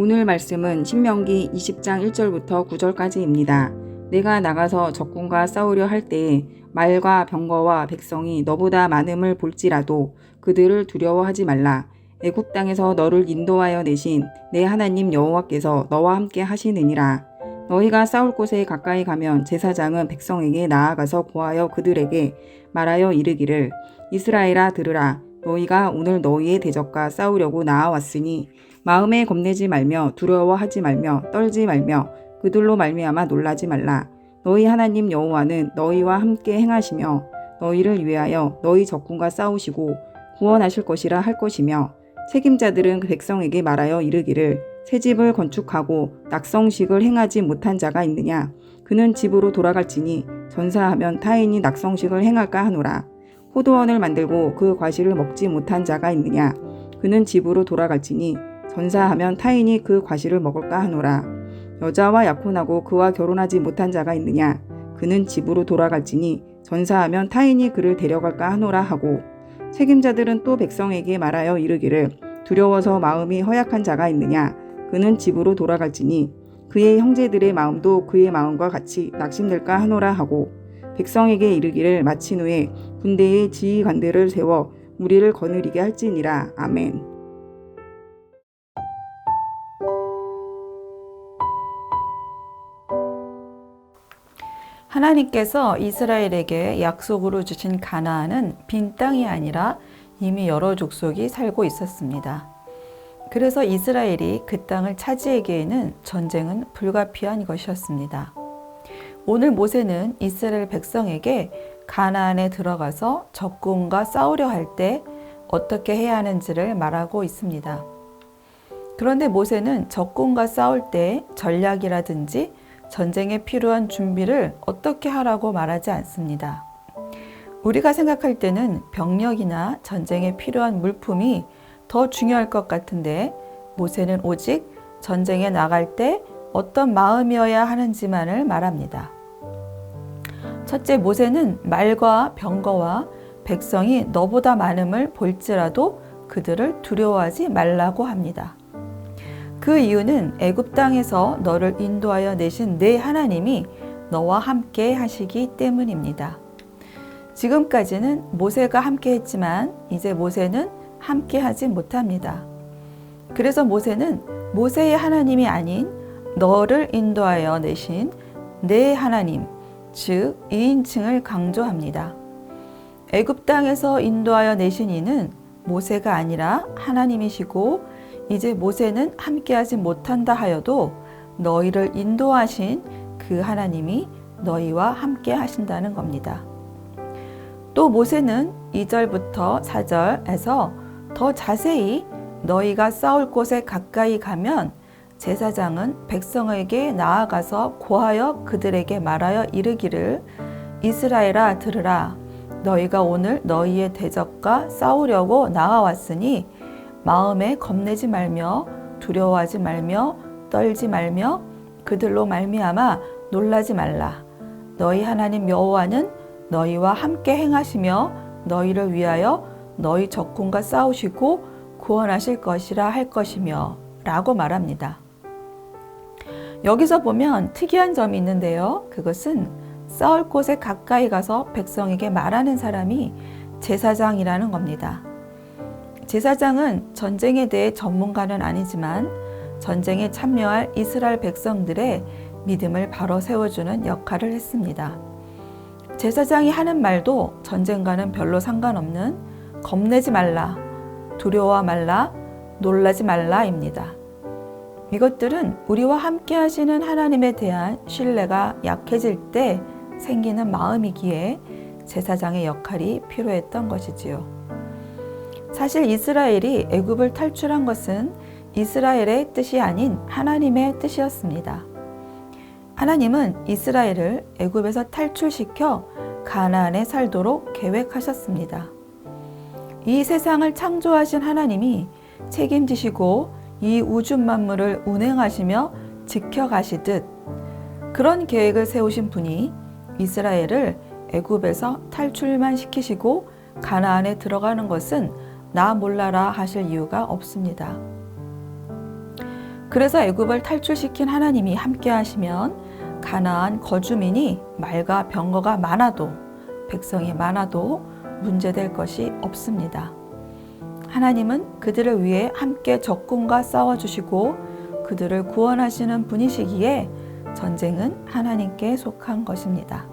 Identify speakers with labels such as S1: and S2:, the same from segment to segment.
S1: 오늘 말씀은 신명기 20장 1절부터 9절까지입니다. 내가 나가서 적군과 싸우려 할 때에 말과 병거와 백성이 너보다 많음을 볼지라도 그들을 두려워하지 말라. 애굽 땅에서 너를 인도하여 내신 내 하나님 여호와께서 너와 함께 하시느니라. 너희가 싸울 곳에 가까이 가면 제사장은 백성에게 나아가서 고하여 그들에게 말하여 이르기를 이스라엘아 들으라. 너희가 오늘 너희의 대적과 싸우려고 나아왔으니 마음에 겁내지 말며 두려워하지 말며 떨지 말며 그들로 말미암아 놀라지 말라. 너희 하나님 여호와는 너희와 함께 행하시며 너희를 위하여 너희 적군과 싸우시고 구원하실 것이라 할 것이며 책임자들은 그 백성에게 말하여 이르기를 새 집을 건축하고 낙성식을 행하지 못한 자가 있느냐. 그는 집으로 돌아갈지니 전사하면 타인이 낙성식을 행할까 하노라. 포도원을 만들고 그 과실을 먹지 못한 자가 있느냐. 그는 집으로 돌아갈지니 전사하면 타인이 그 과실을 먹을까 하노라. 여자와 약혼하고 그와 결혼하지 못한 자가 있느냐. 그는 집으로 돌아갈지니 전사하면 타인이 그를 데려갈까 하노라 하고 책임자들은 또 백성에게 말하여 이르기를 두려워서 마음이 허약한 자가 있느냐. 그는 집으로 돌아갈지니 그의 형제들의 마음도 그의 마음과 같이 낙심될까 하노라 하고 백성에게 이르기를 마친 후에 군대의 지휘관들을 세워 무리를 거느리게 할지니라. 아멘.
S2: 하나님께서 이스라엘에게 약속으로 주신 가나안은 빈 땅이 아니라 이미 여러 족속이 살고 있었습니다. 그래서 이스라엘이 그 땅을 차지하기에는 전쟁은 불가피한 것이었습니다. 오늘 모세는 이스라엘 백성에게 가나안에 들어가서 적군과 싸우려 할 때 어떻게 해야 하는지를 말하고 있습니다. 그런데 모세는 적군과 싸울 때 전략이라든지 전쟁에 필요한 준비를 어떻게 하라고 말하지 않습니다. 우리가 생각할 때는 병력이나 전쟁에 필요한 물품이 더 중요할 것 같은데 모세는 오직 전쟁에 나갈 때 어떤 마음이어야 하는지만을 말합니다. 첫째, 모세는 말과 병거와 백성이 너보다 많음을 볼지라도 그들을 두려워하지 말라고 합니다. 그 이유는 애굽 땅에서 너를 인도하여 내신 내 하나님이 너와 함께 하시기 때문입니다. 지금까지는 모세가 함께 했지만 이제 모세는 함께 하지 못합니다. 그래서 모세는 모세의 하나님이 아닌 너를 인도하여 내신 내 하나님, 즉 2인칭을 강조합니다. 애굽 땅에서 인도하여 내신 이는 모세가 아니라 하나님이시고 이제 모세는 함께하지 못한다 하여도 너희를 인도하신 그 하나님이 너희와 함께 하신다는 겁니다. 또 모세는 2절부터 4절에서 더 자세히 너희가 싸울 곳에 가까이 가면 제사장은 백성에게 나아가서 고하여 그들에게 말하여 이르기를 이스라엘아 들으라. 너희가 오늘 너희의 대적과 싸우려고 나아왔으니 마음에 겁내지 말며 두려워하지 말며 떨지 말며 그들로 말미암아 놀라지 말라. 너희 하나님 여호와는 너희와 함께 행하시며 너희를 위하여 너희 적군과 싸우시고 구원하실 것이라 할 것이며 라고 말합니다. 여기서 보면 특이한 점이 있는데요. 그것은 싸울 곳에 가까이 가서 백성에게 말하는 사람이 제사장이라는 겁니다. 제사장은 전쟁에 대해 전문가는 아니지만 전쟁에 참여할 이스라엘 백성들의 믿음을 바로 세워주는 역할을 했습니다. 제사장이 하는 말도 전쟁과는 별로 상관없는 겁내지 말라, 두려워 말라, 놀라지 말라입니다. 이것들은 우리와 함께 하시는 하나님에 대한 신뢰가 약해질 때 생기는 마음이기에 제사장의 역할이 필요했던 것이지요. 사실 이스라엘이 애굽을 탈출한 것은 이스라엘의 뜻이 아닌 하나님의 뜻이었습니다. 하나님은 이스라엘을 애굽에서 탈출시켜 가나안에 살도록 계획하셨습니다. 이 세상을 창조하신 하나님이 책임지시고 이 우주 만물을 운행하시며 지켜가시듯 그런 계획을 세우신 분이 이스라엘을 애굽에서 탈출만 시키시고 가나안에 들어가는 것은 나 몰라라 하실 이유가 없습니다. 그래서 애굽을 탈출시킨 하나님이 함께 하시면 가나안 거주민이 말과 병거가 많아도 백성이 많아도 문제될 것이 없습니다. 하나님은 그들을 위해 함께 적군과 싸워주시고 그들을 구원하시는 분이시기에 전쟁은 하나님께 속한 것입니다.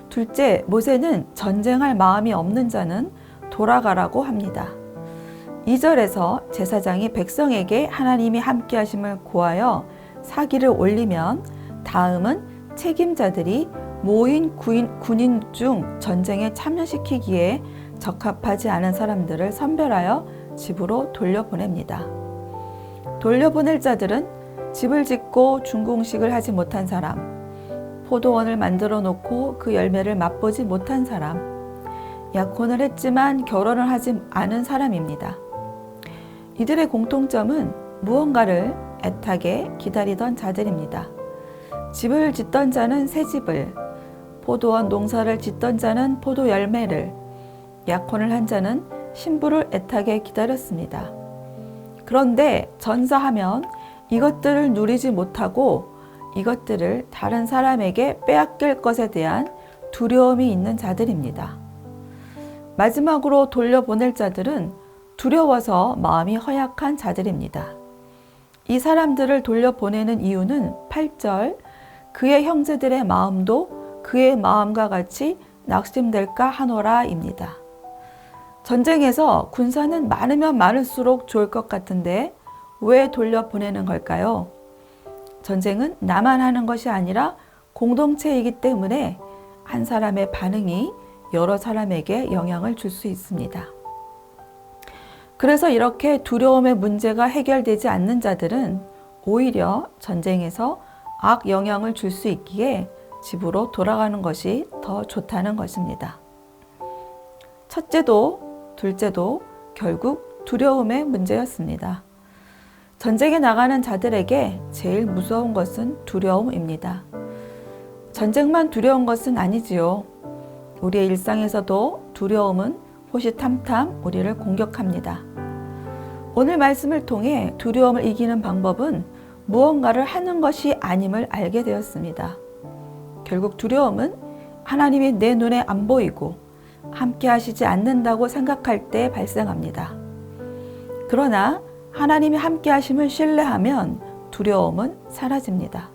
S2: 둘째, 모세는 전쟁할 마음이 없는 자는 돌아가라고 합니다. 2절에서 제사장이 백성에게 하나님이 함께 하심을 고하여 사기를 올리면 다음은 책임자들이 모인 군인 중 전쟁에 참여시키기에 적합하지 않은 사람들을 선별하여 집으로 돌려보냅니다. 돌려보낼 자들은 집을 짓고 준공식을 하지 못한 사람, 포도원을 만들어 놓고 그 열매를 맛보지 못한 사람, 약혼을 했지만 결혼을 하지 않은 사람입니다. 이들의 공통점은 무언가를 애타게 기다리던 자들입니다. 집을 짓던 자는 새 집을, 포도원 농사를 짓던 자는 포도 열매를, 약혼을 한 자는 신부를 애타게 기다렸습니다. 그런데 전사하면 이것들을 누리지 못하고 이것들을 다른 사람에게 빼앗길 것에 대한 두려움이 있는 자들입니다. 마지막으로 돌려보낼 자들은 두려워서 마음이 허약한 자들입니다. 이 사람들을 돌려보내는 이유는 8절, 그의 형제들의 마음도 그의 마음과 같이 낙심될까 하노라입니다. 전쟁에서 군사는 많으면 많을수록 좋을 것 같은데 왜 돌려보내는 걸까요? 전쟁은 나만 하는 것이 아니라 공동체이기 때문에 한 사람의 반응이 여러 사람에게 영향을 줄 수 있습니다. 그래서 이렇게 두려움의 문제가 해결되지 않는 자들은 오히려 전쟁에서 악 영향을 줄 수 있기에 집으로 돌아가는 것이 더 좋다는 것입니다. 첫째도 둘째도 결국 두려움의 문제였습니다. 전쟁에 나가는 자들에게 제일 무서운 것은 두려움입니다. 전쟁만 두려운 것은 아니지요. 우리의 일상에서도 두려움은 호시탐탐 우리를 공격합니다. 오늘 말씀을 통해 두려움을 이기는 방법은 무언가를 하는 것이 아님을 알게 되었습니다. 결국 두려움은 하나님이 내 눈에 안 보이고 함께 하시지 않는다고 생각할 때 발생합니다. 그러나 하나님이 함께 하심을 신뢰하면 두려움은 사라집니다.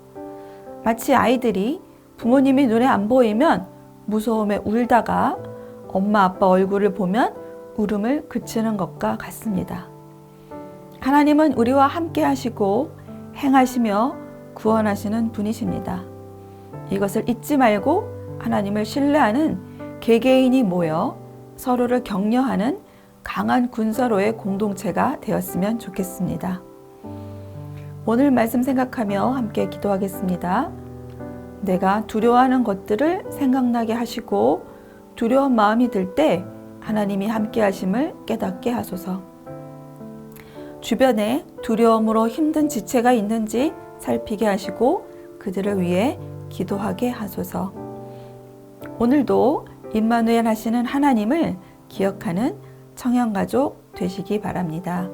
S2: 마치 아이들이 부모님이 눈에 안 보이면 무서움에 울다가 엄마 아빠 얼굴을 보면 울음을 그치는 것과 같습니다. 하나님은 우리와 함께 하시고 행하시며 구원하시는 분이십니다. 이것을 잊지 말고 하나님을 신뢰하는 개개인이 모여 서로를 격려하는 강한 군사로의 공동체가 되었으면 좋겠습니다. 오늘 말씀 생각하며 함께 기도하겠습니다. 내가 두려워하는 것들을 생각나게 하시고 두려운 마음이 들 때 하나님이 함께 하심을 깨닫게 하소서. 주변에 두려움으로 힘든 지체가 있는지 살피게 하시고 그들을 위해 기도하게 하소서. 오늘도 임마누엘 하시는 하나님을 기억하는 청년가족 되시기 바랍니다.